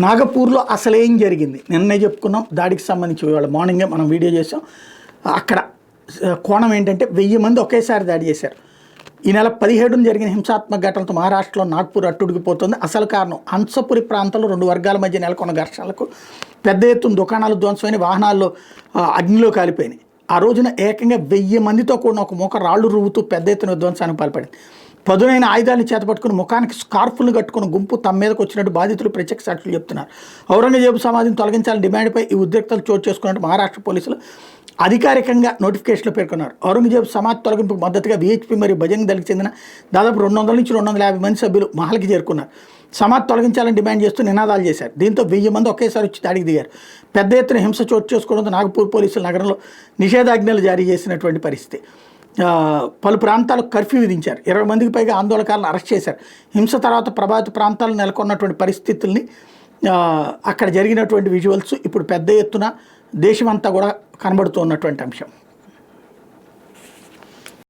నాగపూర్లో అసలేం జరిగింది నిన్నే చెప్పుకున్నాం. దాడికి సంబంధించి ఇవాళ మార్నింగే మనం వీడియో చేసాం. అక్కడ కోణం ఏంటంటే 1000 మంది ఒకేసారి దాడి చేశారు. ఈ నెల 17న జరిగిన హింసాత్మక ఘటనలతో మహారాష్ట్రలో నాగ్పూర్ అట్టుడిగిపోతుంది. అసలు కారణం హంసపురి ప్రాంతంలో 2 వర్గాల మధ్య నెలకొన్న ఘర్షణలకు పెద్ద ఎత్తున దుకాణాలు ధ్వంసమైన, వాహనాల్లో అగ్నిలో కాలిపోయినాయి. ఆ రోజున ఏకంగా 1000 మందితో కూడిన ఒక ముఖ రాళ్లు రువ్వుతూ పెద్ద ఎత్తున విధ్వంసానికి పాల్పడింది. పదునైన ఆయుధాలను చేతపట్టుకుని ముఖానికి స్కార్ఫులను కట్టుకుని గుంపు తమ మీదకు వచ్చినట్టు బాధితులు ప్రత్యక్ష సాక్షులు చెప్తున్నారు. ఔరంగజేబు సమాధిని తొలగించాలని డిమాండ్పై ఈ ఉద్రిక్తలు చోటు చేసుకున్నట్టు మహారాష్ట్ర పోలీసులు అధికారికంగా నోటిఫికేషన్లో పేర్కొన్నారు. ఔరంగజేబు సమాధి తొలగింపుకు మద్దతుగా విహెచ్పి మరియు బజరంగ్ దళకి చెందిన దాదాపు 200 నుంచి 250 మంది సభ్యులు మహల్కి చేరుకున్నారు. సమాధి తొలగించాలని డిమాండ్ చేస్తూ నినాదాలు చేశారు. దీంతో 1000 మంది ఒకేసారి వచ్చి దాడికి దిగారు. పెద్ద ఎత్తున హింస చోటు చేసుకోవడంతో నాగపూర్ పోలీసులు నగరంలో నిషేధాజ్ఞలు జారీ చేసినటువంటి పరిస్థితి. పలు ప్రాంతాలకు కర్ఫ్యూ విధించారు. 20 మందికి పైగా ఆందోళనకారులను అరెస్ట్ చేశారు. హింస తర్వాత ప్రభావిత ప్రాంతాల్లో నెలకొన్నటువంటి పరిస్థితుల్ని, అక్కడ జరిగినటువంటి విజువల్స్ ఇప్పుడు పెద్ద ఎత్తున దేశమంతా కూడా కనబడుతున్నటువంటి అంశం.